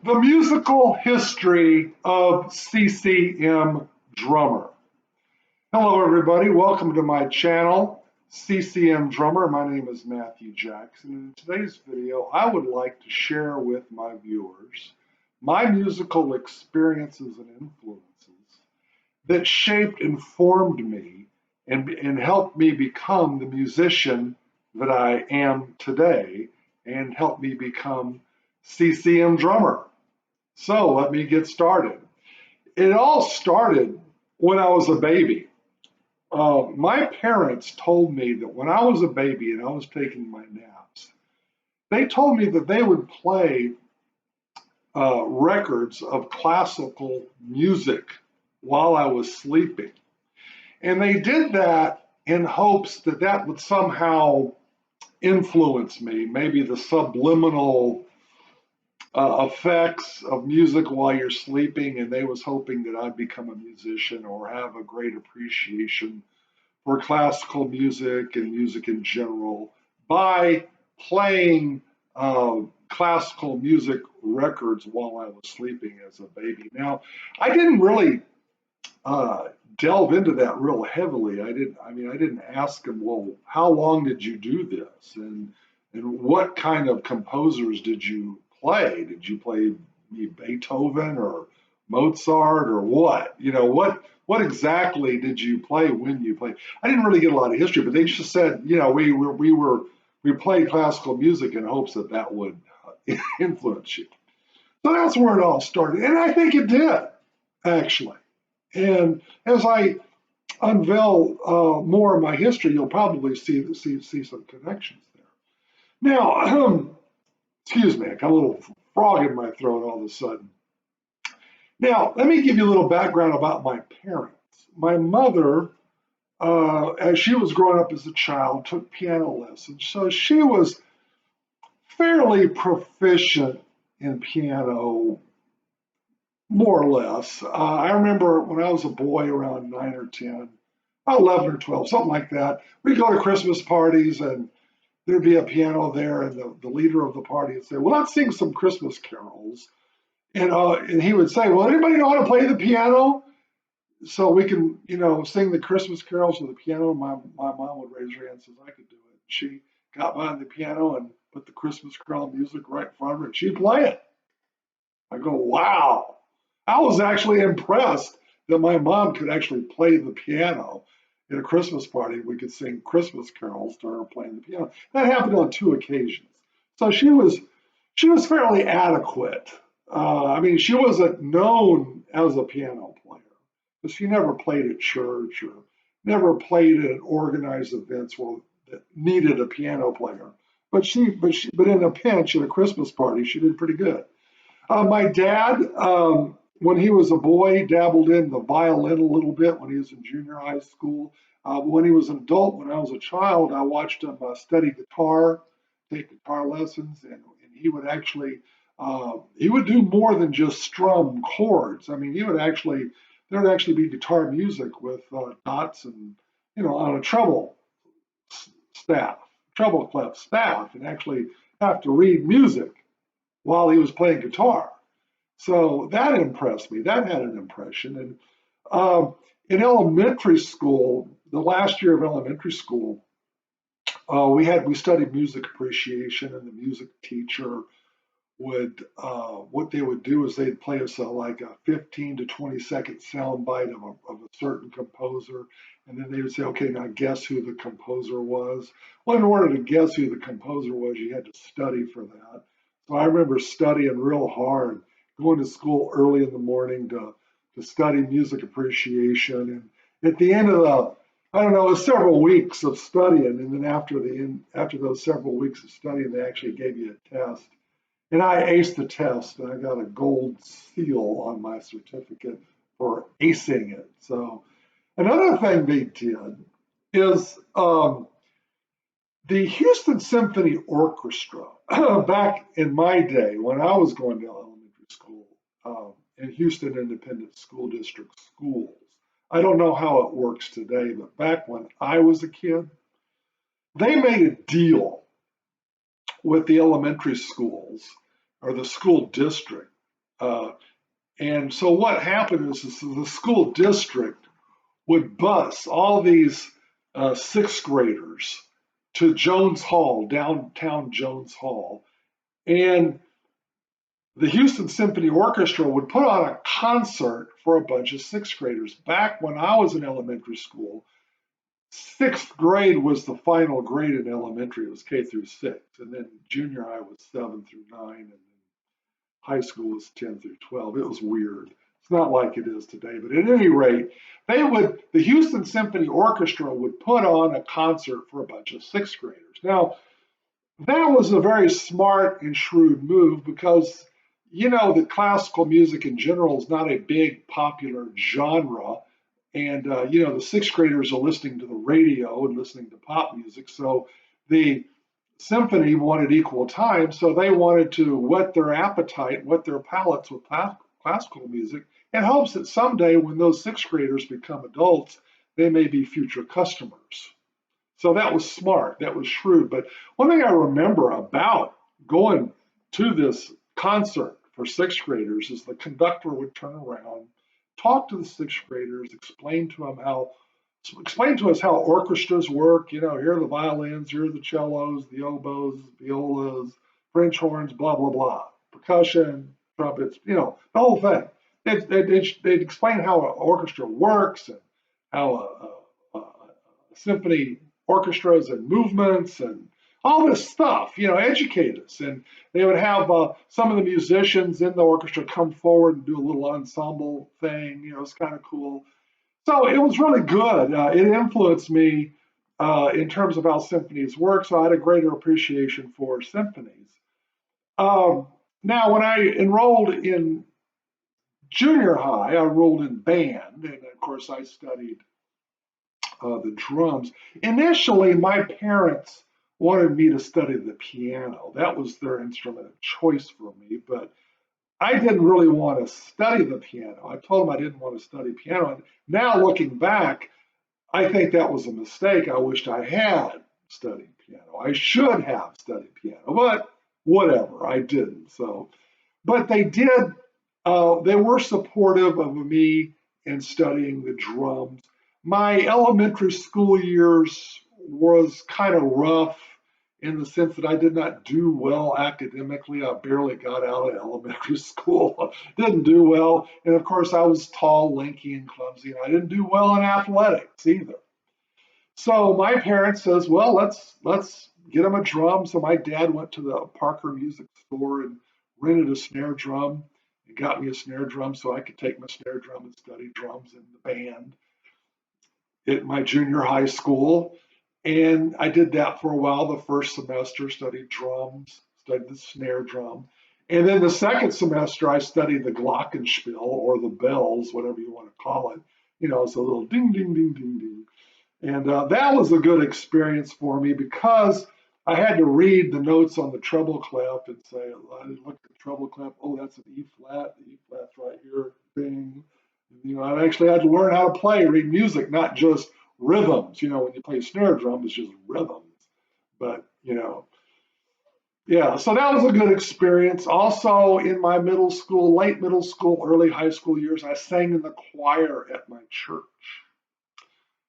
The musical history of CCM Drummer. Hello, everybody. Welcome to my channel, CCM Drummer. My name is Matthew Jackson. In today's video, I would like to share with my viewers my musical experiences and influences that shaped and formed me and helped me become the musician that I am today and helped me become CCM Drummer. So let me get started. It all started when I was a baby. My parents told me that when I was a baby and I was taking my naps, they told me that they would play records of classical music while I was sleeping. And they did that in hopes that that would somehow influence me, maybe the subliminal effects of music while you're sleeping, and they was hoping that I'd become a musician or have a great appreciation for classical music and music in general by playing classical music records while I was sleeping as a baby. Now, I didn't really delve into that real heavily. I didn't ask them, well, how long did you do this, and what kind of composers did you play? Did you play Beethoven or Mozart or what? What exactly did you play when you played? I didn't really get a lot of history, but they just said, we played classical music in hopes that that would influence you. So that's where it all started, and I think it did, actually. And as I unveil more of my history, you'll probably see some connections there. Now, excuse me, I got a little frog in my throat all of a sudden. Now, let me give you a little background about my parents. My mother, as she was growing up as a child, took piano lessons. So she was fairly proficient in piano, more or less. I remember when I was a boy around 9 or 10, 11 or 12, something like that, we'd go to Christmas parties and there'd be a piano there, and the leader of the party would say, well, let's sing some Christmas carols. And he would say, well, anybody know how to play the piano? So we can, sing the Christmas carols with the piano. And my mom would raise her hand and says, I could do it. She got behind the piano and put the Christmas carol music right in front of her, and she'd play it. I go, wow. I was actually impressed that my mom could actually play the piano at a Christmas party. We could sing Christmas carols to her playing the piano. That happened on 2 occasions. So she was fairly adequate. She wasn't known as a piano player, but she never played at church or never played at organized events that needed a piano player. But in a pinch at a Christmas party, she did pretty good. My dad, when he was a boy, dabbled in the violin a little bit when he was in junior high school. When he was an adult, when I was a child, I watched him study guitar, take guitar lessons, and he would actually, he would do more than just strum chords. There would actually be guitar music with dots and, on a treble clef staff, and actually have to read music while he was playing guitar. So that impressed me. That had an impression. And in elementary school, the last year of elementary school, we studied music appreciation, and the music teacher would what they would do is they'd play us like a 15 to 20-second sound bite of a certain composer, and then they would say, okay, now guess who the composer was. Well, in order to guess who the composer was, you had to study for that. So I remember studying real hard, going to school early in the morning to study music appreciation. And at the end of it was several weeks of studying. And then after those several weeks of studying, they actually gave you a test. And I aced the test, and I got a gold seal on my certificate for acing it. So another thing they did is the Houston Symphony Orchestra, back in my day when I was going to elementary school, in Houston Independent School District schools. I don't know how it works today, but back when I was a kid, they made a deal with the elementary schools or the school district Uh, and so what happened is the school district would bus all these sixth graders to Jones Hall, downtown Jones Hall, and the Houston Symphony Orchestra would put on a concert for a bunch of sixth graders. Back when I was in elementary school, sixth grade was the final grade in elementary. It was K through six. And then junior high was 7 through 9. And then high school was 10 through 12. It was weird. It's not like it is today. But at any rate, the Houston Symphony Orchestra would put on a concert for a bunch of sixth graders. Now, that was a very smart and shrewd move because that classical music in general is not a big popular genre. And, the sixth graders are listening to the radio and listening to pop music. So the symphony wanted equal time. So they wanted to whet their appetite, whet their palates with classical music in hopes that someday when those sixth graders become adults, they may be future customers. So that was smart, that was shrewd. But one thing I remember about going to this concert for sixth graders is the conductor would turn around, talk to the sixth graders, explain to us how orchestras work. Here are the violins, here are the cellos, the oboes, violas, French horns, blah blah blah, percussion, trumpets, the whole thing. They'd explain how an orchestra works and how a symphony orchestras and movements and all this stuff, educate us. And they would have some of the musicians in the orchestra come forward and do a little ensemble thing. It's kind of cool. So it was really good. It influenced me in terms of how symphonies work. So I had a greater appreciation for symphonies. Um, Now, when I enrolled in junior high, I enrolled in band. And of course, I studied the drums. Initially, my parents wanted me to study the piano. That was their instrument of choice for me, but I didn't really want to study the piano. I told them I didn't want to study piano. And now, looking back, I think that was a mistake. I wished I had studied piano. I should have studied piano, but whatever, I didn't. So, but they were supportive of me in studying the drums. My elementary school years was kind of rough in the sense that I did not do well academically. I barely got out of elementary school, didn't do well. And of course, I was tall, lanky, and clumsy, and I didn't do well in athletics either. So my parents says, well, let's get him a drum. So my dad went to the Parker Music Store and rented a snare drum and got me a snare drum so I could take my snare drum and study drums in the band at my junior high school. And I did that for a while. The first semester, studied drums, studied the snare drum. And then the second semester, I studied the glockenspiel or the bells, whatever you want to call it. It's a little ding, ding, ding, ding, ding. And that was a good experience for me because I had to read the notes on the treble clef and say, I look at the treble clef, oh, that's an E flat, the E flat's right here, bing. I actually had to learn how to read music, not just rhythms. When you play snare drum, it's just rhythms. But, yeah, so that was a good experience. Also, in my late middle school, early high school years, I sang in the choir at my church.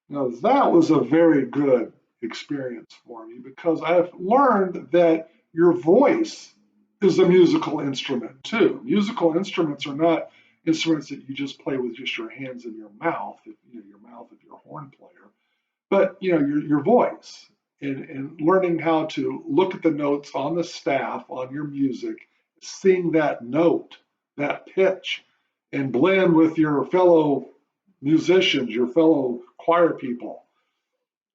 Now, that was a very good experience for me because I've learned that your voice is a musical instrument too. Musical instruments are not instruments that you just play with just your hands and your mouth, your mouth if you're a horn player, but your voice and learning how to look at the notes on the staff on your music, sing that note, that pitch, and blend with your fellow musicians, your fellow choir people.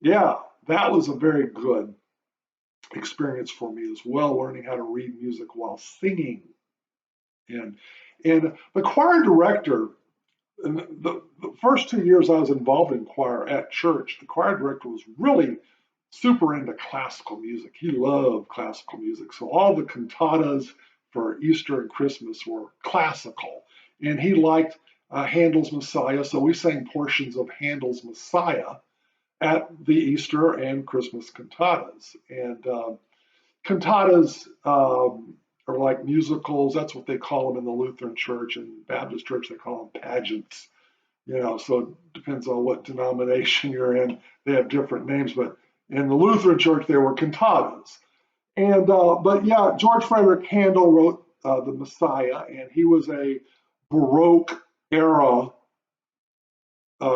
Yeah, that was a very good experience for me as well, learning how to read music while singing. And and the choir director, the first 2 years I was involved in choir at church, the choir director was really super into classical music. He loved classical music. So all the cantatas for Easter and Christmas were classical. And he liked Handel's Messiah. So we sang portions of Handel's Messiah at the Easter and Christmas cantatas. And cantatas are like like musicals. That's what they call them in the Lutheran Church, and Baptist Church they call them pageants. So it depends on what denomination you're in. They have different names, but in the Lutheran Church they were cantatas. And but yeah, George Frederick Handel wrote the Messiah, and he was a Baroque era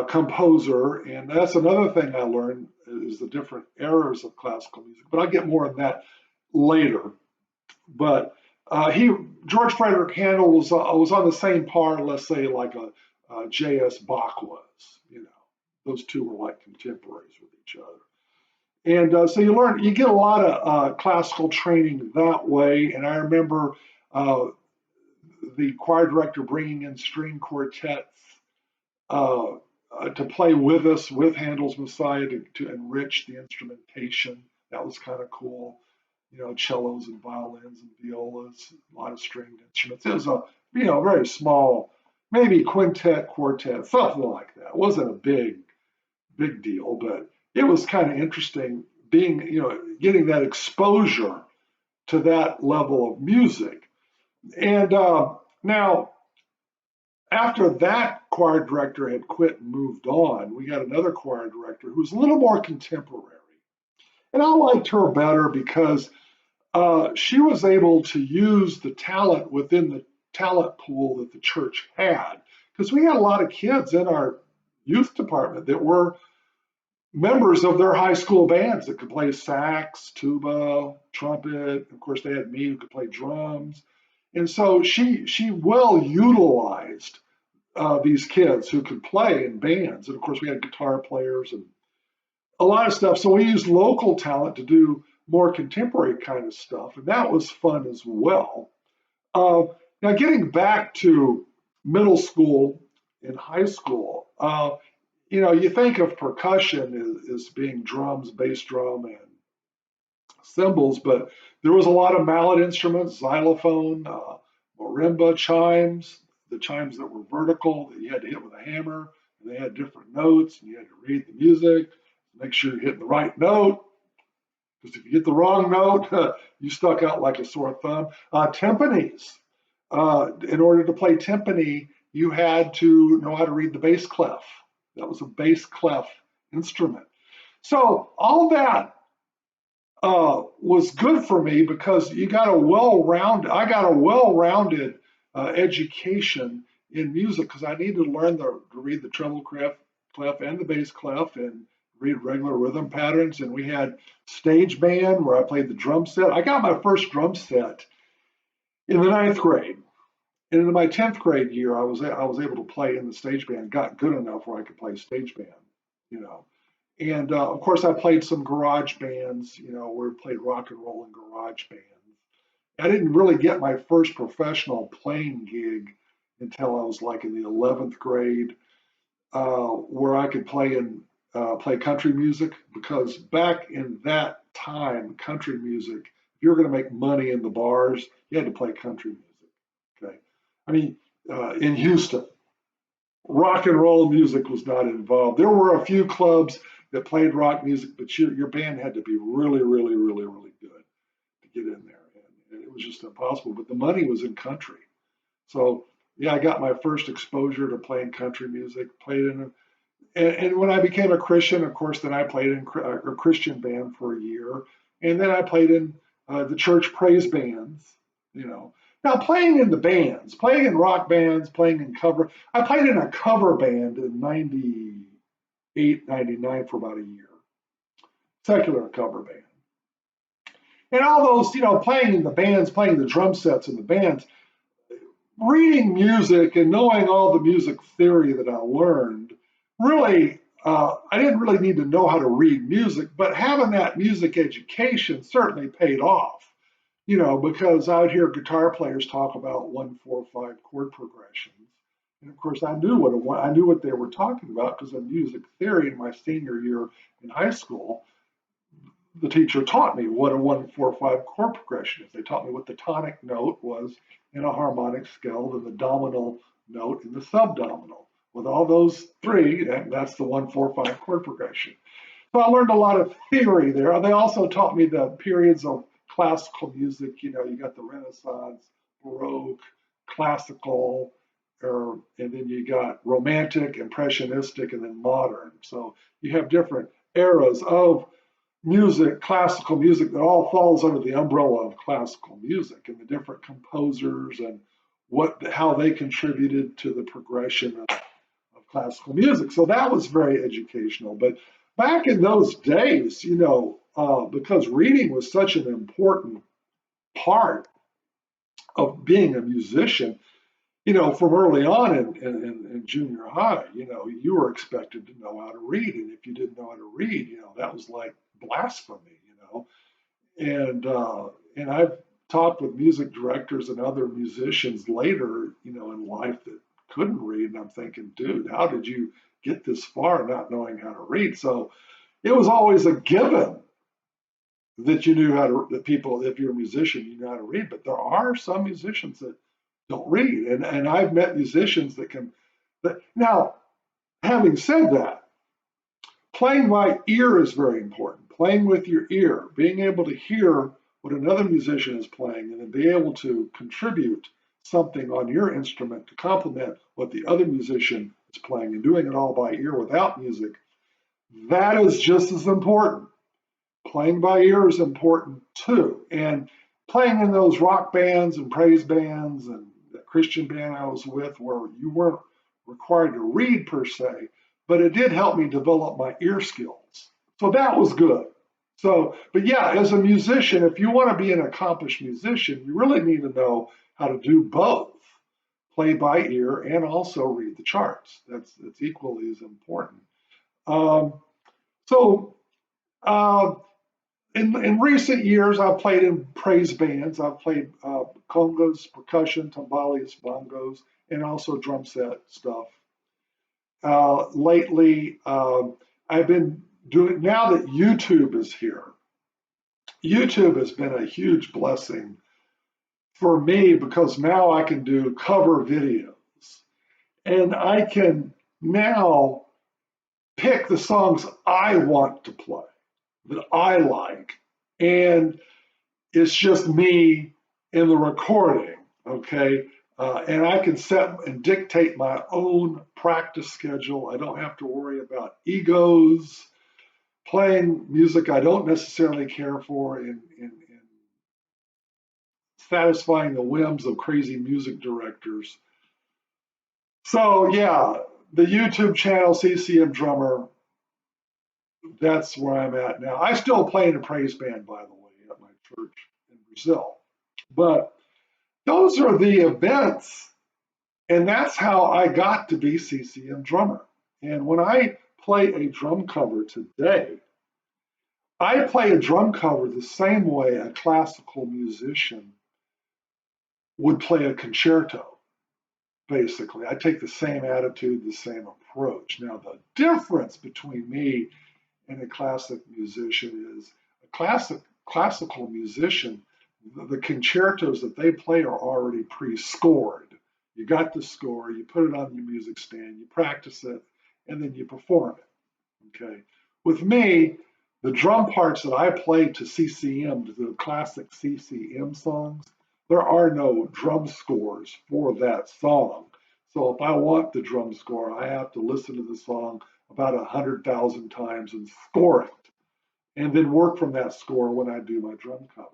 composer, and that's another thing I learned is the different eras of classical music. But I'll get more on that later. But he George Frederick Handel was on the same par, let's say, like a J.S. Bach was. Those two were like contemporaries with each other. And so you get a lot of classical training that way. And I remember the choir director bringing in string quartets to play with us with Handel's Messiah to enrich the instrumentation. That was kind of cool. Cellos and violins and violas, a lot of stringed instruments. It was a very small, maybe quintet, quartet, something like that. It wasn't a big deal, but it was kind of interesting getting that exposure to that level of music. And now, after that choir director had quit and moved on, we got another choir director who was a little more contemporary. And I liked her better because she was able to use the talent within the talent pool that the church had. Because we had a lot of kids in our youth department that were members of their high school bands that could play sax, tuba, trumpet. Of course, they had me who could play drums. And so she well utilized these kids who could play in bands. And of course, we had guitar players and a lot of stuff. So we used local talent to do more contemporary kind of stuff. And that was fun as well. Now, getting back to middle school and high school, you think of percussion as being drums, bass drum, and cymbals, but there was a lot of mallet instruments, xylophone, marimba, chimes, the chimes that were vertical that you had to hit with a hammer, and they had different notes, and you had to read the music, make sure you're hitting the right note, because if you hit the wrong note, you stuck out like a sore thumb. Timpanis. In order to play timpani, you had to know how to read the bass clef. That was a bass clef instrument. So all that was good for me because I got a well-rounded education in music because I needed to learn to read the treble clef and the bass clef and read regular rhythm patterns. And we had stage band where I played the drum set. I got my first drum set in the 9th grade. And in my 10th grade year, I was able to play in the stage band, got good enough where I could play stage band. And of course, I played some garage bands, where we played rock and roll and garage bands. I didn't really get my first professional playing gig until I was like in the 11th grade, where I could play country music, because back in that time, country music, if you were going to make money in the bars, you had to play country music. Okay, I mean, in Houston, rock and roll music was not involved. There were a few clubs that played rock music, but your band had to be really, really, really, really good to get in there, and it was just impossible. But the money was in country, so yeah, I got my first exposure to playing country music. And when I became a Christian, of course, then I played in a Christian band for a year, and then I played in the church praise bands. Now playing in the bands, playing in rock bands, playing in cover. I played in a cover band in '98, '99 for about a year, secular cover band. And all those, playing in the bands, playing the drum sets in the bands, reading music and knowing all the music theory that I learned, really, I didn't really need to know how to read music, but having that music education certainly paid off, because I would hear guitar players talk about 1-4-5 chord progressions. And of course, I knew what they were talking about because of music theory in my senior year in high school. The teacher taught me what a 1-4-5 chord progression is. They taught me what the tonic note was in a harmonic scale, and the dominant note in the subdominant. With all those three, that's the 1-4-5 chord progression. So I learned a lot of theory there. They also taught me the periods of classical music, you got the Renaissance, Baroque, classical, and then you got romantic, impressionistic, and then modern. So you have different eras of music, classical music, that all falls under the umbrella of classical music, and the different composers and how they contributed to the progression of classical music. So that was very educational. But back in those days, because reading was such an important part of being a musician, from early on in junior high, you were expected to know how to read. And if you didn't know how to read, that was like blasphemy, And I've talked with music directors and other musicians later, in life that couldn't read. And I'm thinking, dude, how did you get this far not knowing how to read? So it was always a given that you knew how to, that people, if you're a musician, you know how to read. But there are some musicians that don't read. And I've met musicians that can, now, having said that, playing by ear is very important. Playing with your ear, being able to hear what another musician is playing and then be able to contribute something on your instrument to complement what the other musician is playing, and doing it all by ear without music, that is just as important. Playing by ear is important too. And playing in those rock bands and praise bands and the Christian band I was with, where you weren't required to read per se, but it did help me develop my ear skills. So that was good. So, but yeah, as a musician, if you want to be an accomplished musician, you really need to know how to do both, play by ear and also read the charts. That's equally as important. Um, so uh, in recent years, I've played in praise bands. I've played congas, percussion, timbales, bongos, and also drum set stuff. Lately, I've been doing, now that YouTube is here, YouTube has been a huge blessing for me, because now I can do cover videos, and I can now pick the songs I want to play, that I like, and it's just me in the recording, okay? And I can set and dictate my own practice schedule. I don't have to worry about egos, playing music I don't necessarily care for, and satisfying the whims of crazy music directors. So yeah, the YouTube channel, CCM Drummer, that's where I'm at now. I still play in a praise band, by the way, at my church in Brazil. But those are the events, and that's how I got to be CCM Drummer. And when I play a drum cover today, I play a drum cover the same way a classical musician would play a concerto, basically. I take the same attitude, the same approach. Now, the difference between me and a classic musician is a classical musician, the concertos that they play are already pre-scored. You got the score, you put it on your music stand, you practice it, and then you perform it. Okay. With me, the drum parts that I play to CCM, to the classic CCM songs, there are no drum scores for that song. So if I want the drum score, I have to listen to the song about 100,000 times and score it, and then work from that score when I do my drum cover.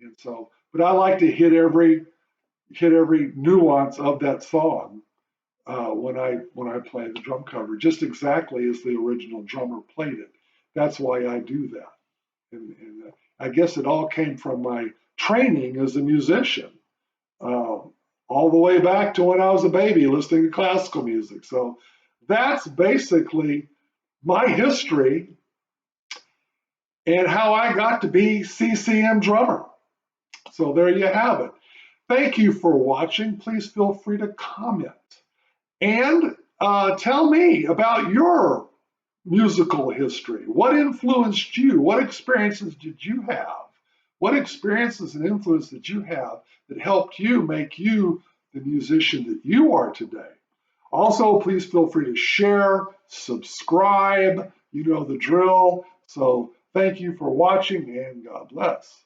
And so, but I like to hit every nuance of that song when I play the drum cover, just exactly as the original drummer played it. That's why I do that. And I guess it all came from my training as a musician, uh, all the way back to when I was a baby listening to classical music. So that's basically my history and how I got to be CCM Drummer. So there you have it. Thank you for watching. Please feel free to comment and tell me about your musical history. What influenced you? What experiences did you have? What experiences and influence did you have that helped you make you the musician that you are today? Also, please feel free to share, subscribe. You know the drill. So thank you for watching, and God bless.